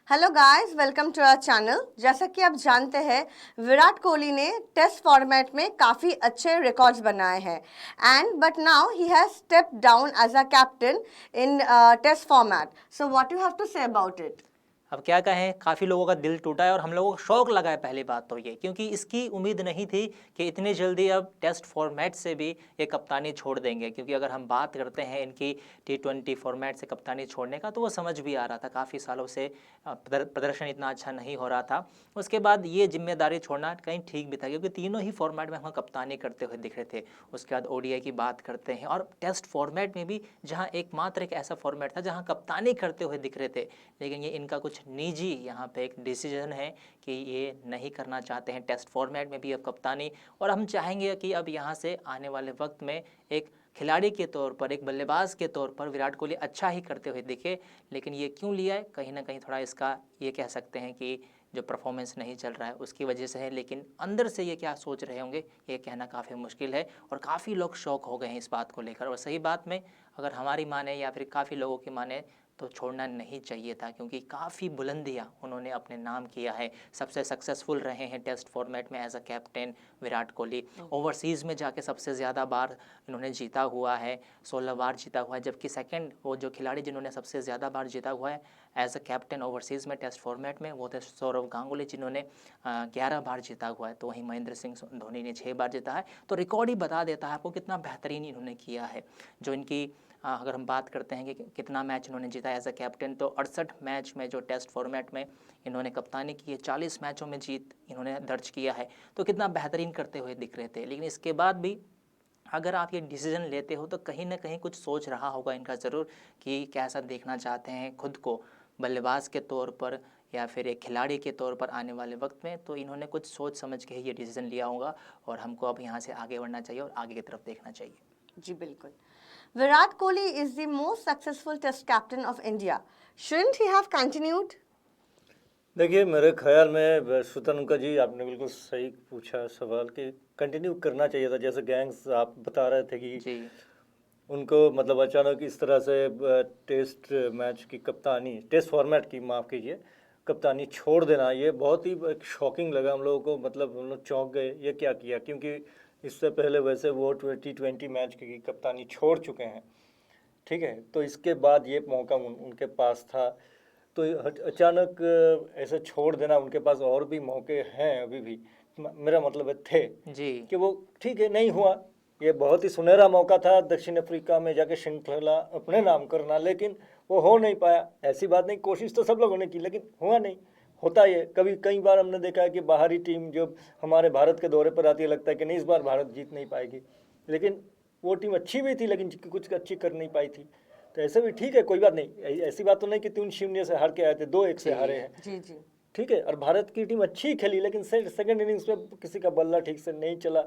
Hello guys, welcome to our channel. जैसा कि आप जानते हैं, विराट कोहली ने टेस्ट फॉर्मेट में काफ़ी अच्छे रिकॉर्ड्स बनाए हैं and but now he has stepped down as a captain in test format. So what you have to say about it? अब क्या कहें, काफ़ी लोगों का दिल टूटा है और हम लोगों को शौक लगा है। पहली बात तो ये, क्योंकि इसकी उम्मीद नहीं थी कि इतनी जल्दी अब टेस्ट फॉर्मेट से भी ये कप्तानी छोड़ देंगे। क्योंकि अगर हम बात करते हैं इनकी T20 फॉर्मेट से कप्तानी छोड़ने का, तो वो समझ भी आ रहा था। काफ़ी सालों से प्रदर्शन इतना अच्छा नहीं हो रहा था। उसके बाद ये जिम्मेदारी छोड़ना कहीं ठीक भी था, क्योंकि तीनों ही फॉर्मेट में हम कप्तानी करते हुए दिख रहे थे। उसके बाद ODI की बात करते हैं और टेस्ट फॉर्मेट में भी, जहाँ एकमात्र एक ऐसा फॉर्मेट था जहाँ कप्तानी करते हुए दिख रहे थे। लेकिन ये इनका कुछ निजी यहाँ पे एक डिसीजन है कि ये नहीं करना चाहते हैं टेस्ट फॉर्मेट में भी अब कप्तानी। और हम चाहेंगे कि अब यहाँ से आने वाले वक्त में एक खिलाड़ी के तौर पर, एक बल्लेबाज के तौर पर विराट कोहली अच्छा ही करते हुए दिखे। लेकिन ये क्यों लिया है, कहीं ना कहीं थोड़ा इसका ये कह सकते हैं कि जो परफॉर्मेंस नहीं चल रहा है उसकी वजह से है। लेकिन अंदर से ये क्या सोच रहे होंगे, ये कहना काफ़ी मुश्किल है। और काफ़ी लोग शौक हो गए हैं इस बात को लेकर। और सही बात में अगर हमारी माने या फिर काफ़ी लोगों की माने, तो छोड़ना नहीं चाहिए था, क्योंकि काफ़ी बुलंदियाँ उन्होंने अपने नाम किया है। सबसे सक्सेसफुल रहे हैं टेस्ट फॉर्मेट में as a captain Virat Kohli. Overseas में जाके सबसे ज़्यादा बार इन्होंने जीता हुआ है, 16 बार जीता हुआ है। जबकि सेकंड वो जो खिलाड़ी जिन्होंने सबसे ज़्यादा बार जीता हुआ है एज अ कैप्टन ओवरसीज़ में टेस्ट फॉर्मेट में, वो थे सौरव गांगुली, जिन्होंने 11 बार जीता हुआ है। तो वहीं महेंद्र सिंह धोनी ने 6 बार जीता है। तो रिकॉर्ड ही बता देता है आपको कितना बेहतरीन इन्होंने किया है। जो इनकी अगर हम बात करते हैं कि कितना मैच इन्होंने जीता एज अ कैप्टन, तो 68 मैच में जो टेस्ट फॉर्मेट में इन्होंने कप्तानी की है, 40 मैचों में जीत इन्होंने दर्ज किया है। तो कितना बेहतरीन करते हुए दिख रहे थे। लेकिन इसके बाद भी अगर आप ये डिसीज़न लेते हो, तो कहीं ना कहीं कुछ सोच रहा होगा इनका ज़रूर कि कैसा देखना चाहते हैं खुद को बल्लेबाज के तौर पर या फिर एक खिलाड़ी के तौर पर आने वाले वक्त में। तो इन्होंने कुछ सोच समझ के ही ये डिसीज़न लिया होगा और हमको अब यहाँ से आगे बढ़ना चाहिए और आगे की तरफ देखना चाहिए। जी बिल्कुल। Virat Kohli is the most successful test captain of India. Shouldn't he have continued? देखिए, मेरे ख्याल में सुतनुका जी, आपने बिल्कुल सही पूछा सवाल कि कंटिन्यू करना चाहिए था। जैसे गैंग्स आप बता रहे थे कि जी उनको मतलब अचानक इस तरह से टेस्ट मैच की कप्तानी, टेस्ट फॉर्मेट की, माफ़ कीजिए, कप्तानी छोड़ देना, ये बहुत ही एक शॉकिंग लगा हम लोगों को। मतलब हम लोग चौंक गए, ये क्या किया, क्योंकि इससे पहले वैसे वो T20 मैच की कप्तानी छोड़ चुके हैं। ठीक है, तो इसके बाद ये मौका उनके पास था, तो अचानक ऐसे छोड़ देना, उनके पास और भी मौके हैं अभी भी, मेरा मतलब है थे, जी कि वो ठीक है नहीं हुआ। ये बहुत ही सुनहरा मौका था दक्षिण अफ्रीका में जाके श्रृंखला अपने नाम करना, लेकिन वो हो नहीं पाया। ऐसी बात नहीं, कोशिश तो सब लोगों ने की, लेकिन हुआ नहीं। होता है कभी, कई बार हमने देखा है कि बाहरी टीम जो हमारे भारत के दौरे पर आती है, लगता है कि नहीं इस बार भारत जीत नहीं पाएगी, लेकिन वो टीम अच्छी भी थी लेकिन कुछ अच्छी कर नहीं पाई थी। तो ऐसे भी ठीक है, कोई बात नहीं। ऐसी बात तो नहीं कि 3-0 से हार के आए थे, 2-1 से हारे हैं। जी जी। ठीक है, और भारत की टीम अच्छी खेली, लेकिन सेकंड इनिंग्स में किसी का बल्ला ठीक से नहीं चला।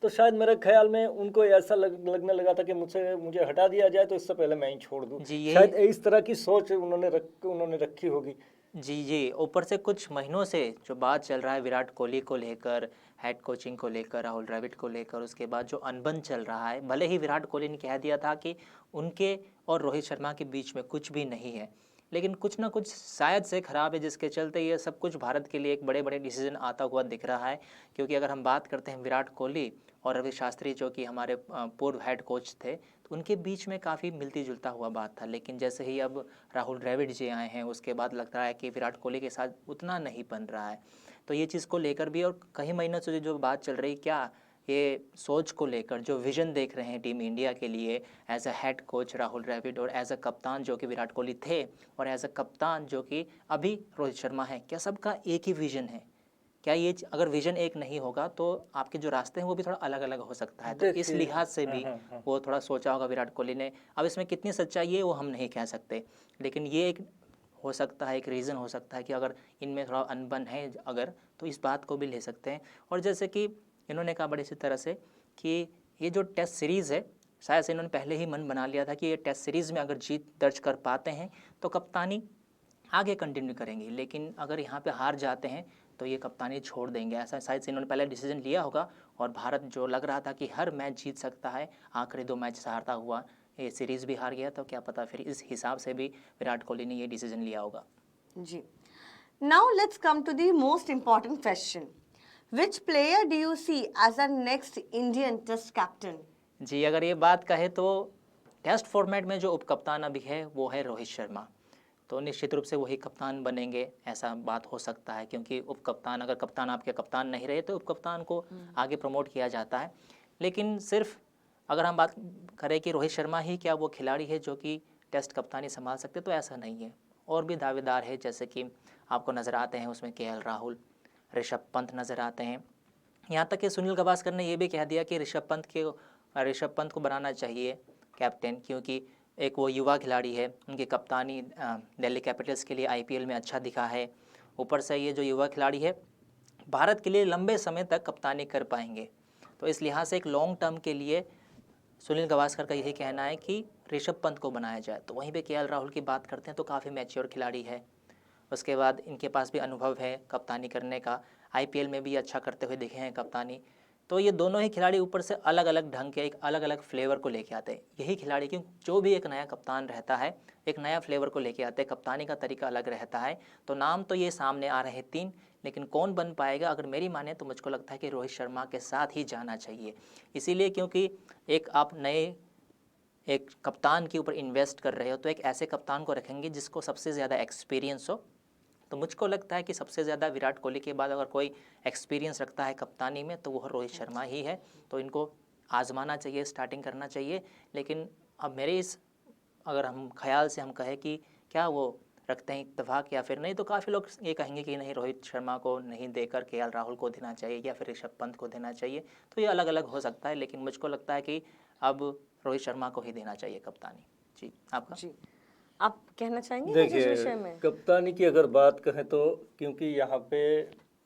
तो शायद मेरे ख्याल में उनको ऐसा लगने लगा था कि मुझे हटा दिया जाए, तो इससे पहले मैं ही छोड़ दूं। जी यही शायद इस तरह की सोच उन्होंने रखी होगी। जी ऊपर से कुछ महीनों से जो बात चल रहा है विराट कोहली को लेकर, हेड कोचिंग को लेकर, राहुल द्रविड़ को लेकर, उसके बाद जो अनबन चल रहा है, भले ही विराट कोहली ने कह दिया था कि उनके और रोहित शर्मा के बीच में कुछ भी नहीं है, लेकिन कुछ ना कुछ शायद से खराब है, जिसके चलते ये सब कुछ भारत के लिए एक बड़े बड़े डिसीजन आता हुआ दिख रहा है। क्योंकि अगर हम बात करते हैं विराट कोहली और रवि शास्त्री, जो कि हमारे पूर्व हेड कोच थे, तो उनके बीच में काफ़ी मिलती जुलता हुआ बात था। लेकिन जैसे ही अब राहुल द्रविड़ जी आए हैं, उसके बाद लगता है कि विराट कोहली के साथ उतना नहीं बन रहा है। तो ये चीज़ को लेकर भी और कई महीनों से जो बात चल रही, क्या ये सोच को लेकर जो विजन देख रहे हैं टीम इंडिया के लिए, as a head coach Rahul Dravid और एज अ कप्तान जो कि विराट कोहली थे, और एज अ कप्तान जो कि अभी रोहित शर्मा है, क्या सबका एक ही विजन है? क्या ये अगर विजन एक नहीं होगा, तो आपके जो रास्ते हैं वो भी थोड़ा अलग अलग हो सकता है। तो इस देखिए, लिहाज से हाँ भी हाँ हाँ, वो थोड़ा सोचा होगा विराट कोहली ने। अब इसमें कितनी सच्चाई है वो हम नहीं कह सकते, लेकिन ये एक हो सकता है, एक रीज़न हो सकता है कि अगर इनमें थोड़ा अनबन है अगर, तो इस बात को भी ले सकते हैं। और जैसे कि इन्होंने कहा बड़ी सी तरह से कि ये जो टेस्ट सीरीज़ है, शायद से इन्होंने पहले ही मन बना लिया था कि ये टेस्ट सीरीज़ में अगर जीत दर्ज कर पाते हैं तो कप्तानी आगे कंटिन्यू करेंगे, लेकिन अगर यहाँ पे हार जाते हैं तो ये कप्तानी छोड़ देंगे। ऐसा शायद से इन्होंने पहले डिसीजन लिया होगा। और भारत जो लग रहा था कि हर मैच जीत सकता है, आखिरी 2 मैच से हारता हुआ ये सीरीज़ भी हार गया, तो क्या पता फिर इस हिसाब से भी विराट कोहली ने ये डिसीजन लिया होगा। जी। Now let's come to the most important question. Which player do you see as our next Indian Test captain? जी, अगर ये बात कहे तो टेस्ट फॉर्मेट में जो उपकप्तान अभी है वो है रोहित शर्मा। तो निश्चित रूप से वही कप्तान बनेंगे, ऐसा बात हो सकता है, क्योंकि उपकप्तान, अगर कप्तान आपके कप्तान नहीं रहे तो उपकप्तान को आगे प्रमोट किया जाता है। लेकिन सिर्फ अगर हम बात करें कि रोहित शर्मा ही क्या वो खिलाड़ी है जो कि टेस्ट कप्तानी संभाल सकते, तो ऐसा नहीं है। और भी दावेदार है, जैसे कि आपको नज़र आते हैं उसमें केएल राहुल, ऋषभ पंत नज़र आते हैं। यहाँ तक कि सुनील गावस्कर ने ये भी कह दिया कि ऋषभ पंत को बनाना चाहिए कैप्टन, क्योंकि एक वो युवा खिलाड़ी है, उनकी कप्तानी दिल्ली कैपिटल्स के लिए आईपीएल में अच्छा दिखा है। ऊपर से ये जो युवा खिलाड़ी है भारत के लिए लंबे समय तक कप्तानी कर पाएंगे। तो इस लिहाज से एक लॉन्ग टर्म के लिए सुनील गावस्कर का यही कहना है कि ऋषभ पंत को बनाया जाए। तो वहीं पे केएल राहुल की बात करते हैं तो काफ़ी मैच्योर खिलाड़ी है, उसके बाद इनके पास भी अनुभव है कप्तानी करने का, आईपीएल में भी अच्छा करते हुए दिखे हैं कप्तानी। तो ये दोनों ही खिलाड़ी ऊपर से अलग अलग ढंग के एक अलग अलग फ्लेवर को लेके आते हैं। यही खिलाड़ी, क्यों जो भी एक नया कप्तान रहता है एक नया फ्लेवर को लेके आते हैं, कप्तानी का तरीका अलग रहता है। तो नाम तो ये सामने आ रहे हैं 3, लेकिन कौन बन पाएगा, अगर मेरी माने तो मुझको लगता है कि रोहित शर्मा के साथ ही जाना चाहिए। इसीलिए क्योंकि एक आप नए एक कप्तान के ऊपर इन्वेस्ट कर रहे हो, तो एक ऐसे कप्तान को रखेंगे जिसको सबसे ज़्यादा एक्सपीरियंस हो। तो मुझको लगता है कि सबसे ज़्यादा विराट कोहली के बाद अगर कोई एक्सपीरियंस रखता है कप्तानी में तो वो रोहित शर्मा ही है। तो इनको आजमाना चाहिए, स्टार्टिंग करना चाहिए। लेकिन अब मेरे इस अगर हम ख्याल से हम कहें कि क्या वो रखते हैं इत्तेफाक या फिर नहीं, तो काफ़ी लोग ये कहेंगे कि नहीं, रोहित शर्मा को नहीं देकर केएल राहुल को देना चाहिए या फिर ऋषभ पंत को देना चाहिए। तो ये अलग अलग हो सकता है, लेकिन मुझको लगता है कि अब रोहित शर्मा को ही देना चाहिए कप्तानी। जी, आपका? जी, आप कहना चाहेंगे इस विषय देखिए, में? कप्तानी की अगर बात करें तो क्योंकि यहाँ पे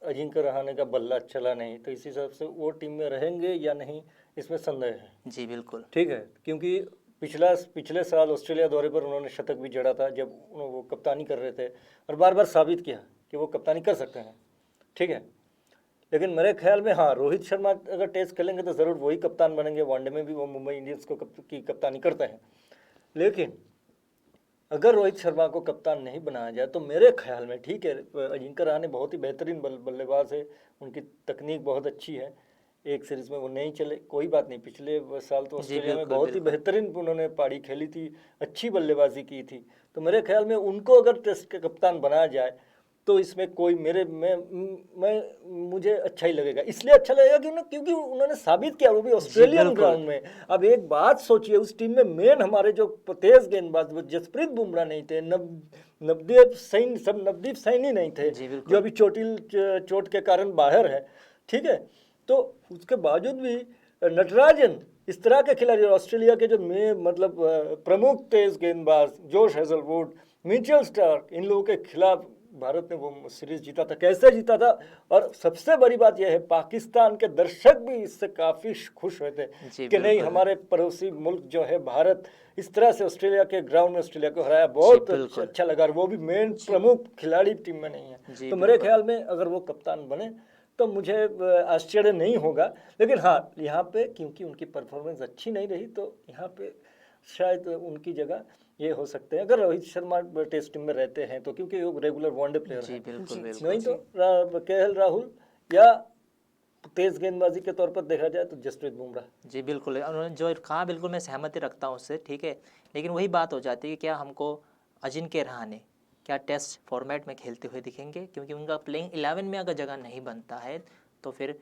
अजिंक्य रहाणे का बल्ला चला नहीं, तो इस हिसाब से वो टीम में रहेंगे या नहीं इसमें संदेह है। जी बिल्कुल। ठीक है, क्योंकि पिछले साल ऑस्ट्रेलिया दौरे पर उन्होंने शतक भी जड़ा था जब वो कप्तानी कर रहे थे, और बार बार साबित किया कि वो कप्तानी कर सकते हैं। ठीक है, लेकिन मेरे ख्याल में हाँ, रोहित शर्मा अगर टेस्ट खेलेंगे तो ज़रूर वही कप्तान बनेंगे। वनडे में भी वो मुंबई इंडियंस की कप्तानी करते हैं। लेकिन अगर रोहित शर्मा को कप्तान नहीं बनाया जाए तो मेरे ख्याल में, ठीक है, अजिंक्य रहाणे बहुत ही बेहतरीन बल्लेबाज है, उनकी तकनीक बहुत अच्छी है। एक सीरीज में वो नहीं चले, कोई बात नहीं, पिछले साल तो ऑस्ट्रेलिया में बहुत ही बेहतरीन उन्होंने पारी खेली थी, अच्छी बल्लेबाजी की थी। तो मेरे ख्याल में उनको अगर टेस्ट के कप्तान बनाया जाए तो इसमें कोई मुझे अच्छा ही लगेगा। इसलिए अच्छा लगेगा क्योंकि उन्होंने साबित किया, वो भी ऑस्ट्रेलियन ग्राउंड में। अब एक बात सोचिए, उस टीम में मेन हमारे जो तेज गेंदबाज, जसप्रीत बुमराह नहीं थे, नवदीप सैनी नहीं थे, जो अभी चोट के कारण बाहर है। ठीक है, तो उसके बावजूद भी नटराजन, इस तरह के खिलाड़ी, ऑस्ट्रेलिया के जो प्रमुख तेज गेंदबाज जोश हेजलवुड, मिचेल स्टार्क, इन लोगों के खिलाफ भारत ने वो सीरीज जीता था। कैसे जीता था, और सबसे बड़ी बात यह है पाकिस्तान के दर्शक भी इससे काफ़ी खुश हुए थे कि नहीं, हमारे पड़ोसी मुल्क जो है भारत इस तरह से ऑस्ट्रेलिया के ग्राउंड में ऑस्ट्रेलिया को हराया, बहुत अच्छा लगा। और वो भी मेन प्रमुख खिलाड़ी टीम में नहीं है। तो मेरे ख्याल में अगर वो कप्तान बने तो मुझे आश्चर्य नहीं होगा। लेकिन हाँ, यहाँ पे क्योंकि उनकी परफॉर्मेंस अच्छी नहीं रही, तो यहाँ पे शायद उनकी जगह ये हो सकते हैं। अगर रोहित शर्मा टेस्ट टीम में रहते हैं तो, क्योंकि वो रेगुलर वनडे प्लेयर है, नहीं तो केएल राहुल, या तेज गेंदबाजी के तौर पर देखा जाए तो जसप्रीत बुमराह। जी बिल्कुल, उन्होंने जो कहा बिल्कुल मैं सहमति रखता हूँ उससे। ठीक है, लेकिन वही बात हो जाती है कि क्या हमको अजिंक्य रहाणे क्या टेस्ट फॉर्मेट में खेलते हुए दिखेंगे, क्योंकि उनका प्लेइंग 11 में अगर जगह नहीं बनता है तो फिर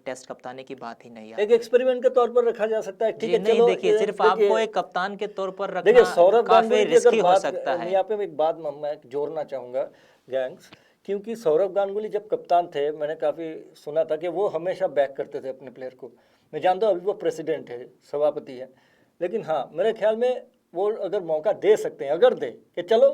टेस्ट कप्तानी की बात ही नहीं आती। एक एक्सपेरिमेंट के तौर पर रखा जा सकता है। ठीक है, नहीं, देखिए सिर्फ आपको एक कप्तान के तौर पर रखना काफी रिस्की हो सकता है। यहाँ पे एक बात मैं जोड़ना चाहूँगा गैंग्स, क्योंकि सौरव गांगुली जब कप्तान थे, मैंने काफ़ी सुना था कि वो हमेशा बैक करते थे अपने प्लेयर को। मैं जानता हूँ अभी वो प्रेसिडेंट है, सभापति है, लेकिन हाँ, मेरे ख्याल में वो अगर मौका दे सकते हैं, अगर दे कि चलो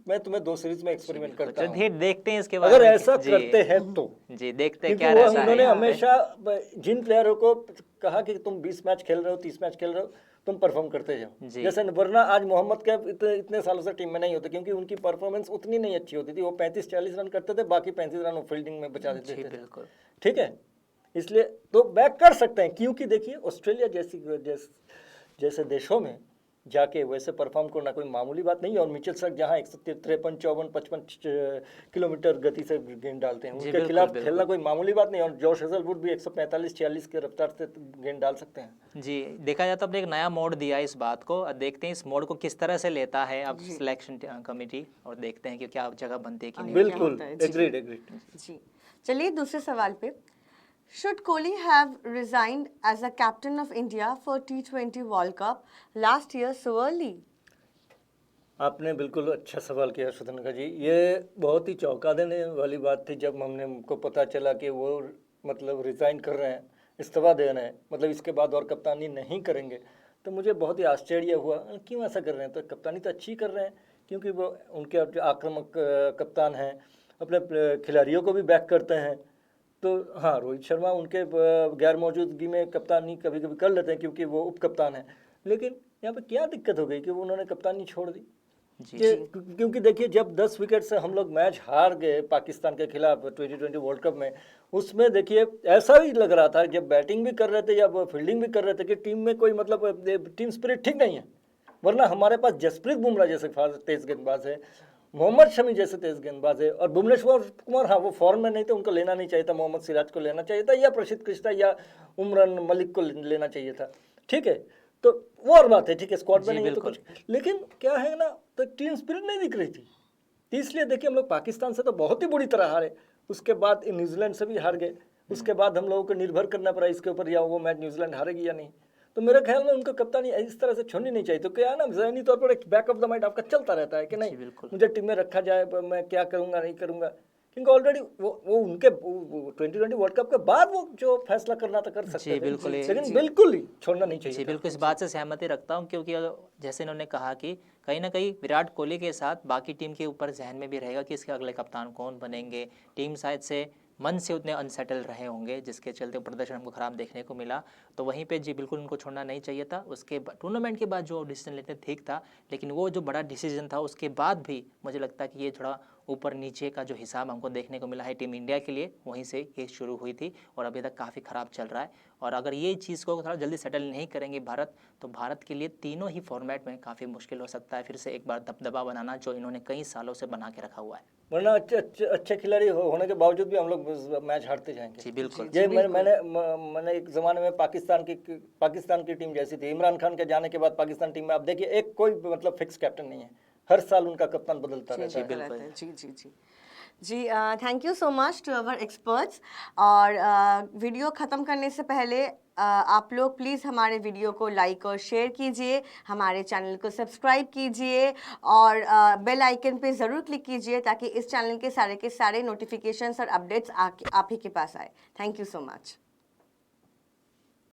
मैं तुम्हें 2 सीरीज में एक्सपेरिमेंट करता हूँ, देखते हैं इसके बाद अगर ऐसा करते हैं तो। जी देखते हैं क्या रहता है। उन्होंने हमेशा जिन प्लेयरों को कहा कि तुम 20 मैच खेल रहे हो, 30 मैच खेल रहे हो, तुम परफॉर्म करते जाओ। जैसे वरना आज मोहम्मद कैफ इतने सालों से टीम में नहीं होते, क्योंकि उनकी परफॉर्मेंस उतनी नहीं अच्छी होती थी। वो 35-40 रन करते थे, बाकी 35 रन वो फील्डिंग में बचा देते थे। बिल्कुल, ठीक है, इसलिए तो बैक कर सकते हैं। क्योंकि देखिए ऑस्ट्रेलिया जैसे देशों में जाके वैसे परफॉर्म करना कोई मामूली बात नहीं है। और मिचेल स्टार्क जहाँ 153, 54, 55 किलोमीटर गति से गेंद डालते हैं, जी, उनके बिल्कुल, खिलाफ बिल्कुल। खेलना कोई मामूली बात नहीं है। और जॉश हेजलवुड भी 145-46 के रफ्तार से गेंद डाल सकते हैं। जी, देखा जाए तो आपने एक नया मोड दिया है इस बात को, और देखते हैं इस मोड को किस तरह से लेता है अब जी। सिलेक्शन कमेटी, और देखते हैं कि क्या जगह बनती है कि नहीं। क्या बिल्कुल, होता है? जी, एग्रीड एग्रीड। जी चलिए दूसरे सवाल पे। Should Kohli have resigned as a captain of India for T20 world cup last year so early? आपने बिल्कुल अच्छा सवाल किया सुधनका जी। ये बहुत ही चौंका देने वाली बात थी जब हमको पता चला कि वो मतलब रिज़ाइन कर रहे हैं, इस्तीफा दे रहे हैं, मतलब इसके बाद और कप्तानी नहीं करेंगे। तो मुझे बहुत ही आश्चर्य हुआ, क्यों ऐसा कर रहे हैं? तो कप्तानी तो अच्छी कर रहे हैं, क्योंकि वो उनके जो आक्रामक कप्तान हैं, अपने खिलाड़ियों को भी बैक करते हैं। तो हाँ, रोहित शर्मा उनके गैर मौजूदगी में कप्तानी कभी कभी कर लेते हैं क्योंकि वो उप कप्तान हैं। लेकिन यहाँ पे क्या दिक्कत हो गई कि वो उन्होंने कप्तानी छोड़ दी? जी, क्योंकि देखिए, जब 10 विकेट से हम लोग मैच हार गए पाकिस्तान के खिलाफ 2020 वर्ल्ड कप में, उसमें देखिए ऐसा भी लग रहा था जब बैटिंग भी कर रहे थे या फील्डिंग भी कर रहे थे कि टीम में कोई मतलब टीम स्पिरिट ठीक नहीं है। वरना हमारे पास जसप्रीत बुमराह जैसे तेज गेंदबाज है, मोहम्मद शमी जैसे तेज गेंदबाज है, और भुवनेश्वर कुमार, हाँ वो फॉर्म में नहीं थे, उनको लेना नहीं चाहिए था, मोहम्मद सिराज को लेना चाहिए था, या प्रसिद्ध कृष्णा या उमरान मलिक को लेना चाहिए था। ठीक है, तो वो और बात है, ठीक है, स्क्वाड में नहीं है तो कुछ, लेकिन क्या है ना, तो टीम स्पिरिट नहीं दिख रही थी। तो इसलिए देखिए, हम लोग पाकिस्तान से तो बहुत ही बुरी तरह हारे, उसके बाद न्यूजीलैंड से भी हार गए, उसके बाद हम लोगों को निर्भर करना पड़ा इसके ऊपर, या वो मैच न्यूजीलैंड हारेगी या नहीं। तो मेरे ख्याल में उनको कप्तानी इस तरह से छोड़नी नहीं चाहिए। तो क्या है ना, ज़हनी तौर पर एक बैक ऑफ द माइंड आपका चलता रहता है कि नहीं, मुझे टीम में रखा जाए, मैं क्या करूंगा नहीं करूंगा, क्योंकि ऑलरेडी वो उनके 2020 वर्ल्ड कप के बाद वो जो फैसला करना था कर सकते थे, बिल्कुल, लेकिन बिल्कुल ही छोड़ना नहीं चाहिए। जी बिल्कुल, इस बात से सहमति रखता हूँ, क्योंकि जैसे इन्होंने कहा कि कहीं ना कहीं विराट कोहली के साथ बाकी टीम के ऊपर जहन में भी रहेगा कि इसके अगले कप्तान कौन बनेंगे। टीम शायद से मन से उतने अनसेटल रहे होंगे, जिसके चलते प्रदर्शन हमको ख़राब देखने को मिला। तो वहीं पे जी बिल्कुल उनको छोड़ना नहीं चाहिए था। उसके टूर्नामेंट के बाद जो डिसीजन लेते ठीक था, लेकिन वो जो बड़ा डिसीजन था उसके बाद भी मुझे लगता है कि ये थोड़ा ऊपर नीचे का जो हिसाब हमको देखने को मिला है टीम इंडिया के लिए, वहीं से ये शुरू हुई थी और अभी तक काफ़ी ख़राब चल रहा है। और अगर ये चीज़ को थोड़ा जल्दी सेटल नहीं करेंगे भारत, तो भारत के लिए तीनों ही फॉर्मेट में काफ़ी मुश्किल हो सकता है फिर से एक बार दबदबा बनाना, जो इन्होंने कई सालों से बना के रखा हुआ है। वरना अच्छे खिलाड़ी होने के बावजूद भी हम लोग मैच हारते जाएंगे। जी बिल्कुल। ये मैंने एक ज़माने में पाकिस्तान की टीम जैसी थी, इमरान खान के जाने के बाद पाकिस्तान टीम में आप देखिए एक कोई मतलब फिक्स कैप्टन नहीं है, हर साल उनका कप्तान बदलता रहता है। जी जी जी जी thank you so much to our experts. और वीडियो ख़त्म करने से पहले आप लोग प्लीज़ हमारे वीडियो को लाइक और शेयर कीजिए, हमारे चैनल को सब्सक्राइब कीजिए और बेल आइकन पे ज़रूर क्लिक कीजिए ताकि इस चैनल के सारे नोटिफिकेशंस और अपडेट्स आप ही के पास आए। Thank you so much.